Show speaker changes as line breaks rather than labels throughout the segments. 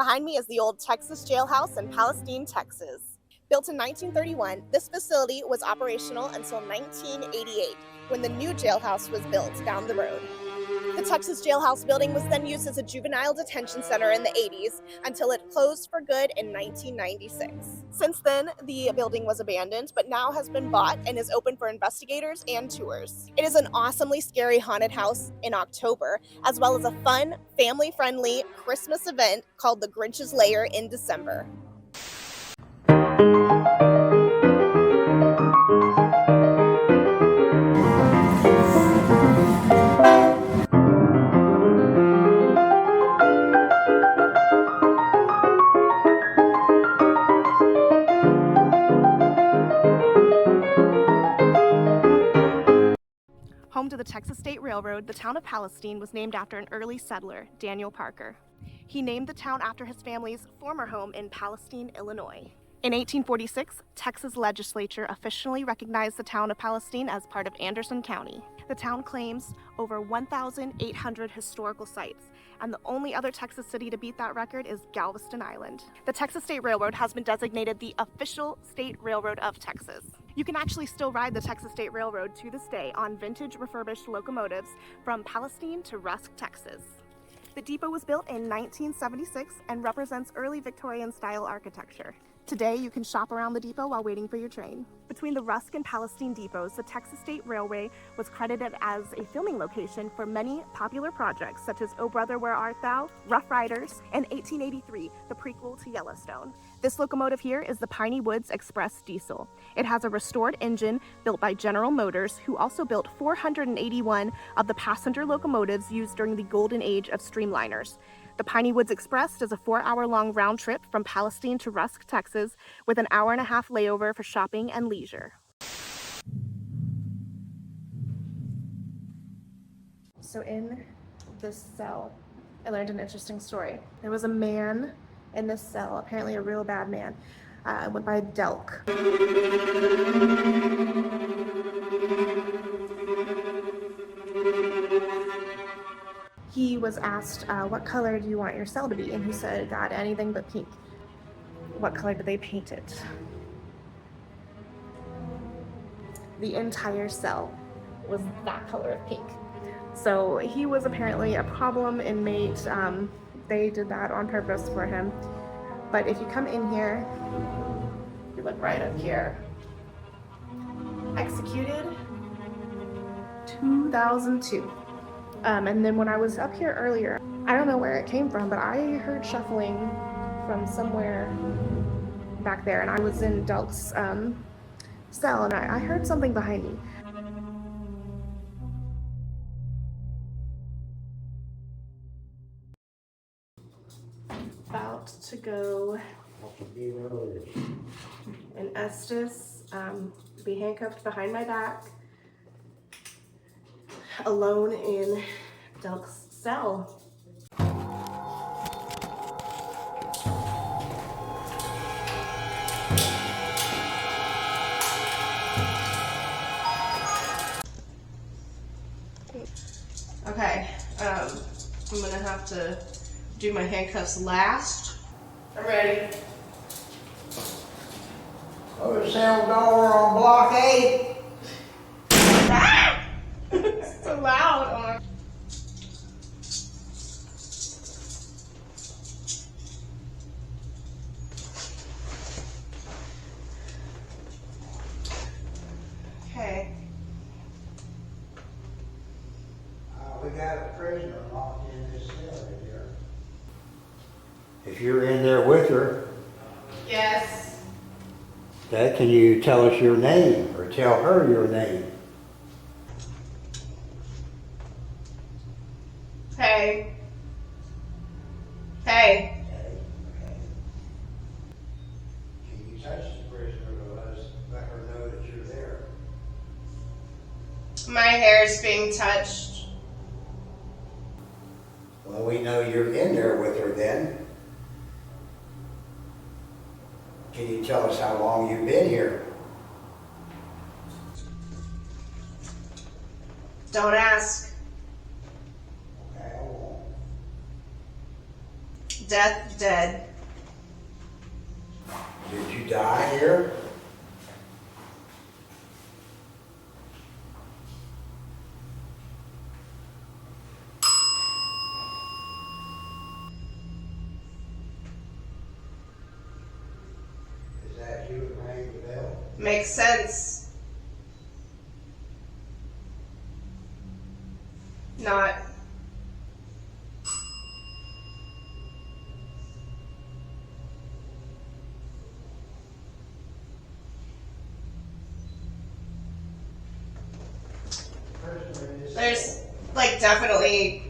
Behind me is the old Texas Jailhouse in Palestine, Texas. Built in 1931, this facility was operational until 1988, when the new jailhouse was built down the road. The Texas Jailhouse building was then used as a juvenile detention center in the 80s until it closed for good in 1996. Since then, the building was abandoned, but now has been bought and is open for investigators and tours. It is an awesomely scary haunted house in October, as well as a fun, family-friendly Christmas event called the Grinch's Lair in December. Home to the Texas State Railroad, the town of Palestine was named after an early settler, Daniel Parker. He named the town after his family's former home in Palestine, Illinois. In 1846, Texas legislature officially recognized the town of Palestine as part of Anderson County. The town claims over 1,800 historical sites, and the only other Texas city to beat that record is Galveston Island. The Texas State Railroad has been designated the official state railroad of Texas. You can actually still ride the Texas State Railroad to this day on vintage refurbished locomotives from Palestine to Rusk, Texas. The depot was built in 1976 and represents early Victorian-style architecture. Today, you can shop around the depot while waiting for your train. Between the Rusk and Palestine depots, the Texas State Railway was credited as a filming location for many popular projects such as Oh Brother, Where Art Thou?, Rough Riders, and 1883, the prequel to Yellowstone. This locomotive here is the Piney Woods Express Diesel. It has a restored engine built by General Motors, who also built 481 of the passenger locomotives used during the golden age of streamliners. The Piney Woods Express does a 4-hour-long round trip from Palestine to Rusk, Texas, with an hour-and-a-half layover for shopping and leisure. So in this cell, I learned an interesting story. There was a man in this cell, apparently a real bad man, went by Delk. He was asked, what color do you want your cell to be? And he said, God, anything but pink. What color did they paint it? The entire cell was that color of pink. So he was apparently a problem inmate. They did that on purpose for him. But if you come in here, you look right up here. Executed 2002. And then when I was up here earlier, I don't know where it came from, but I heard shuffling from somewhere back there, and I was in Delk's cell, and I heard something behind me. About to go in estes, be handcuffed behind my back, alone in Delk's cell. Okay, I'm gonna have to do my handcuffs last. I'm ready.
Oh, cell door on block 8.
It's so loud. Okay.
We got a prisoner locked in this cell here. If you're in there with her,
Yes.
okay, can you tell us your name or tell her your name?
Hey. Hey.
Okay. Can you touch the prisoner to let her know that you're there?
My hair is being touched.
Well, we know you're in there with her then. Can you tell us how long you've been here?
Don't ask.
Okay, I won't.
Death, dead.
Did you die here? Is that you that rang the bell?
Makes sense. Not. There's like definitely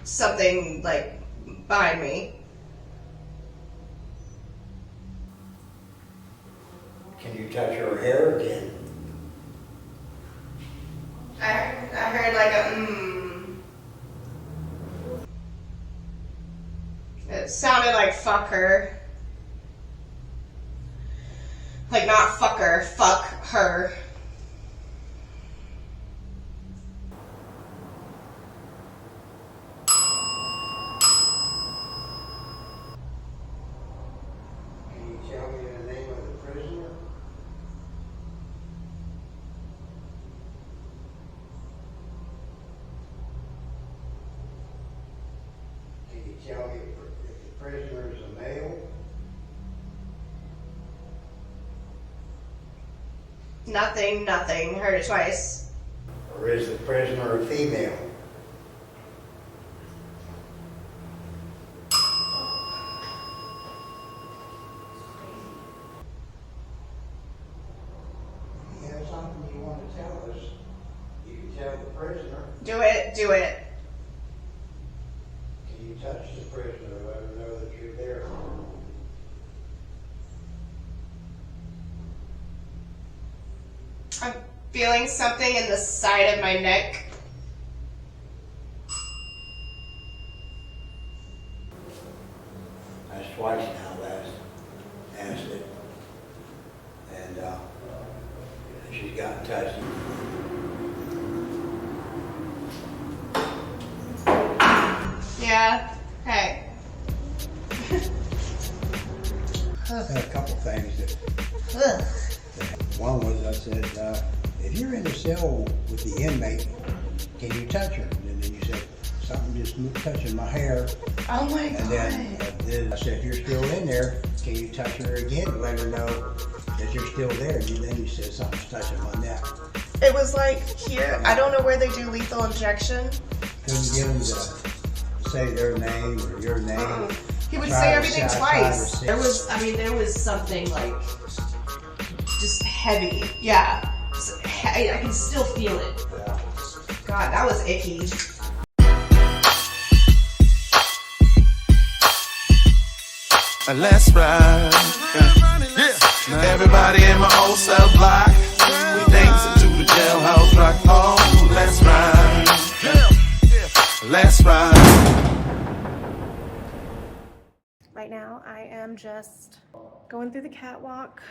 something like behind me.
Can you touch her hair again?
I heard like a It sounded like fuck her. Like not fuck her, fuck her.
Can you tell me the name of the prisoner? Can you tell me if the prisoner is a male?
Nothing. Heard it twice.
Or is the prisoner a female? You have something you want to tell us, you can tell the prisoner.
Do it.
Can you touch the prisoner, let her know that you're there?
I'm feeling something in the side of my neck.
That's twice now that's asked it. And she's gotten touched.
Yeah. Hey.
I had a couple things that
Ugh.
one was I said, if you're in the cell with the inmate, can you touch her? And then you said, something just touching my hair.
Oh my
And then I said, if you're still in there, can you touch her again and let her know that you're still there? And then you said, something's touching my neck.
It was like here. I don't know where they do lethal injection.
Couldn't get them to say their name or your name.
He would
Try
say
to
everything
say-
twice.
try to
There was something like
Just heavy. Yeah.
I can still feel it.
Yeah.
God, that was icky.
Let's ride. Yeah. Everybody in my old cell block. We dancing to the jailhouse rock. Oh, let's ride. Let's ride.
Right now, I am just going through the catwalk.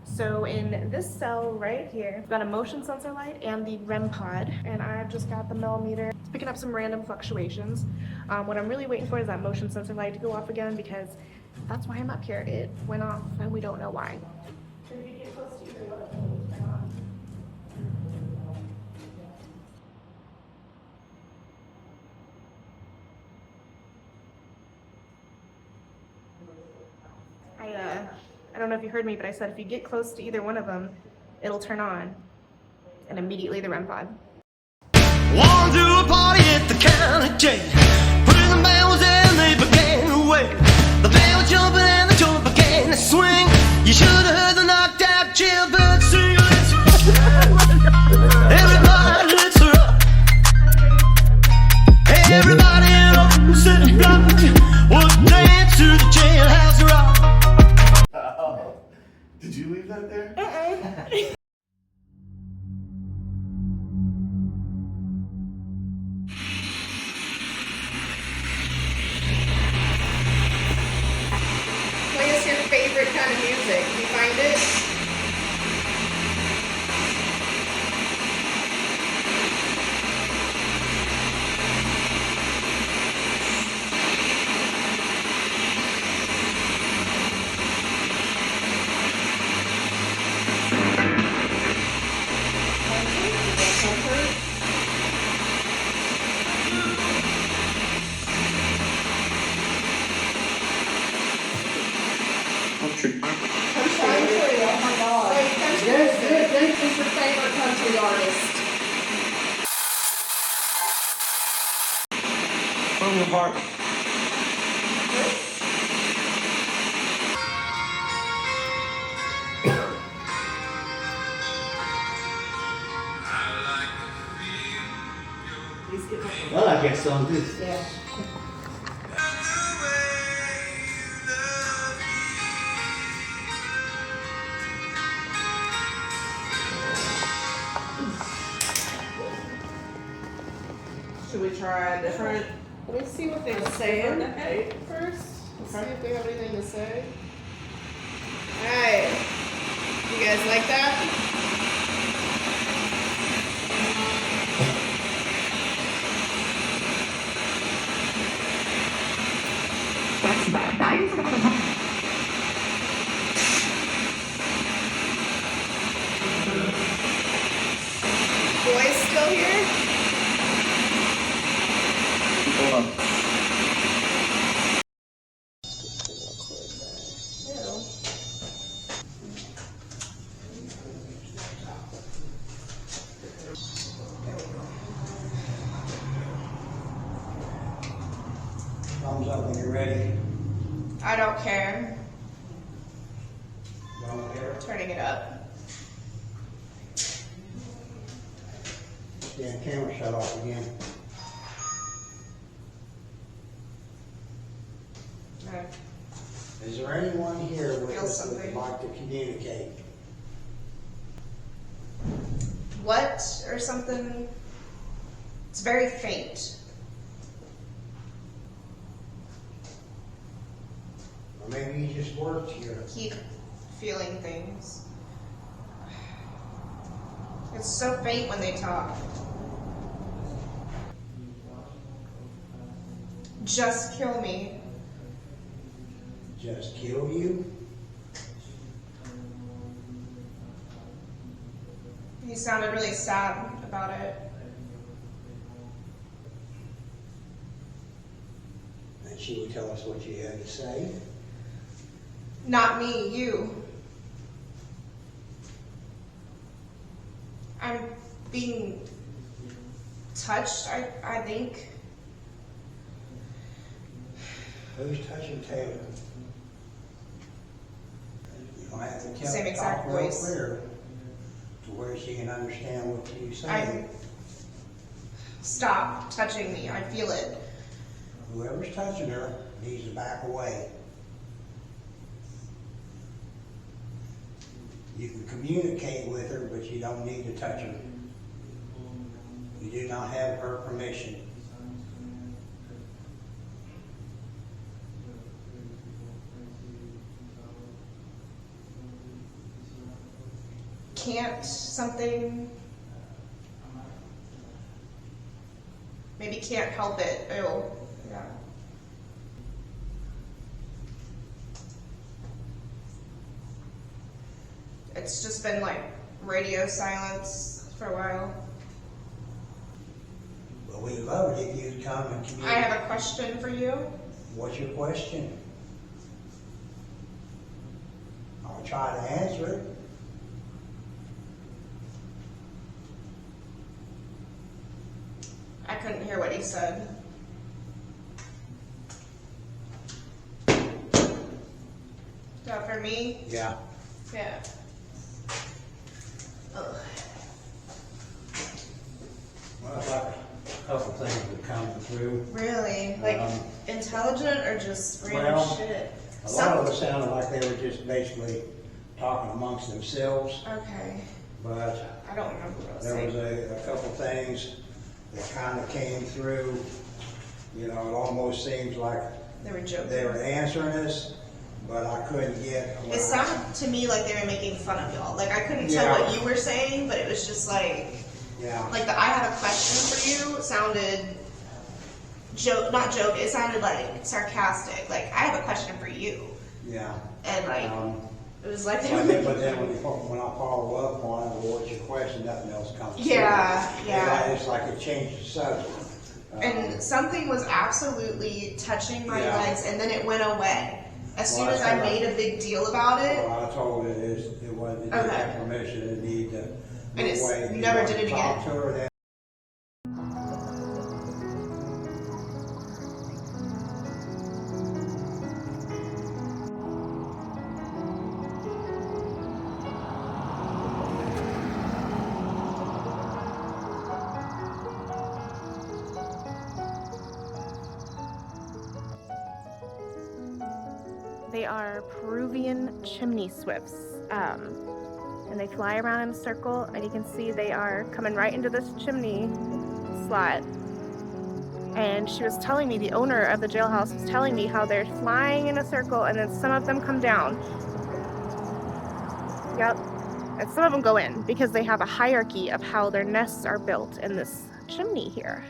So in this cell right here, I've got a motion sensor light and the REM pod, and I've just got the millimeter. It's picking up some random fluctuations. What I'm really waiting for is that motion sensor light to go off again, because that's why I'm up here. It went off and we don't know why. I don't know if you heard me, but I said if you get close to either one of them, it'll turn on, and immediately the REM pod.
Walked to a party at the county jail. Prison bells and they began to wail. The bell was jumping and the joint began to swing. You should have heard the knocked out jailbird sing. Everybody, let's rock. Everybody in a city block will dance to the jailhouse rock.
Did you leave that there?
Play us your favorite kind of music. Can you find it? Country, oh my god. Wait, country music. Who's your favorite country artist?
From your heart.
I like that song too.
Yeah. Should we try a different?
Let me see what they're
Different
saying
decade?
first. Let's see
Okay.
if they have anything to say. Alright. You guys like that? Boys still here?
Hold on.
Thumbs up when you're ready.
I don't care.
Don't care.
Turning it up.
Yeah, camera shut off again.
Okay.
Is there anyone here with
Feel
us that would
something.
like to communicate?
What or something? It's very faint.
Or maybe you just worked here.
Keep feeling things. It's so faint when they talk. Just kill me.
Just kill you?
You sounded really sad about it.
And she would tell us what you had to say.
Not me, you. I'm being touched, I think.
Who's touching Taylor? You don't have to tell
Same exact
talk real
voice.
clear to where she can understand what you say.
Stop touching me, I feel it.
Whoever's touching her needs to back away. You can communicate with her, but you don't need to touch her. You do not have her permission.
Can't something, maybe can't help it. Ew. Yeah. It's just been like radio silence for a while.
But we'd love it if you'd come and
I
communicate.
have a question for you.
What's your question? I'll try to answer it.
I couldn't hear what he said. Is that for me?
Yeah.
Yeah. Ugh.
Well, I'd like a couple things to come through.
Really? Like
Um,
intelligent or just random
well,
shit?
A lot of it sounded like they were just basically talking amongst themselves,
Okay.
but
I don't remember what I was
there was
saying.
a couple things that kind of came through. You know, it almost seems like
They were joking.
they were answering us, but I couldn't get.
It sounded to me like they were making fun of y'all. Like I couldn't tell
Yeah.
what you were saying, but it was just like
Yeah.
the I have a question for you sounded not joke. It sounded like sarcastic. Like I have a question for you,
Yeah.
and like it was like they were
But
making
then
fun.
when I follow up on it, well, what's your question? Nothing else comes.
Yeah,
through.
yeah.
It's like it changed the subject.
And something was absolutely touching my
Yeah.
legs, and then it went away.
As soon as I made a big deal about it,
Well, I told her it wasn't, it didn't have permission, it needed to
I just
move away.
never did it
Talk
again.
to her, then
They are Peruvian chimney swifts, and they fly around in a circle, and you can see they are coming right into this chimney slot. And she was telling me, the owner of the jailhouse was telling me how they're flying in a circle, and then some of them come down. Yep, and some of them go in because they have a hierarchy of how their nests are built in this chimney here.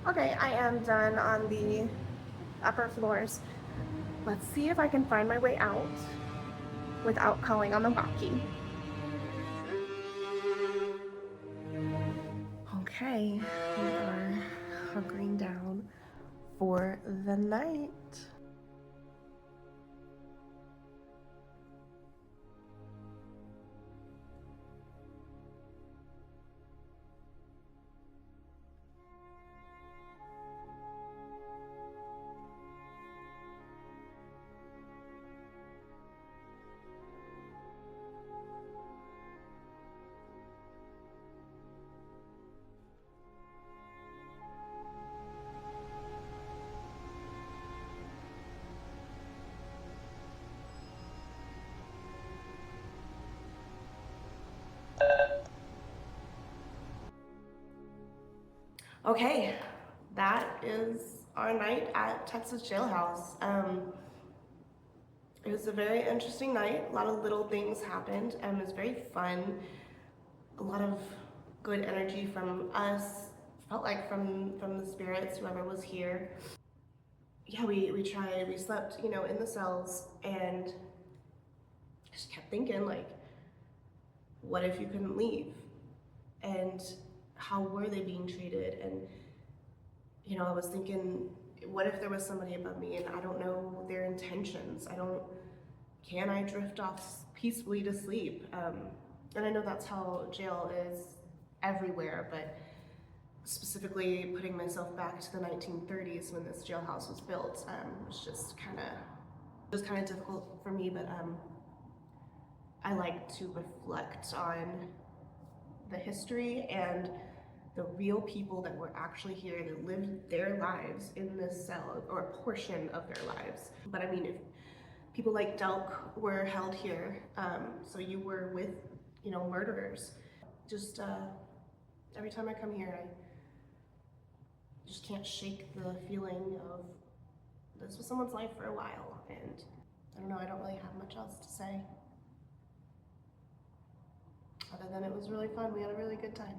Okay, I am done on the upper floors. Let's see if I can find my way out without calling on the walkie. Okay, we are hunkering down for the night. Okay, that is our night at Texas Jailhouse. It was a very interesting night. A lot of little things happened, and it was very fun. A lot of good energy from us. Felt like from the spirits, whoever was here. Yeah, we slept, you know, in the cells, and just kept thinking, like, what if you couldn't leave? And how were they being treated? And, you know, I was thinking, what if there was somebody above me and I don't know their intentions? Can I drift off peacefully to sleep? And I know that's how jail is everywhere, but specifically putting myself back to the 1930s when this jailhouse was built, was just kind of difficult for me, but I like to reflect on the history and the real people that were actually here that lived their lives in this cell, or a portion of their lives. But I mean, if people like Delk were held here, so you were with, you know, murderers. Just every time I come here, I just can't shake the feeling of this was someone's life for a while, and I don't know, I don't really have much else to say. Other than it was really fun, we had a really good time.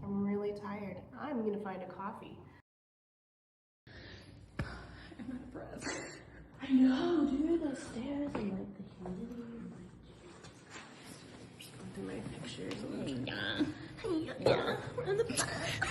I'm really tired. I'm gonna find a coffee.
I'm out of breath. I know, dude, those stairs and like the humidity and like just going through my pictures. Yeah. We're in the back.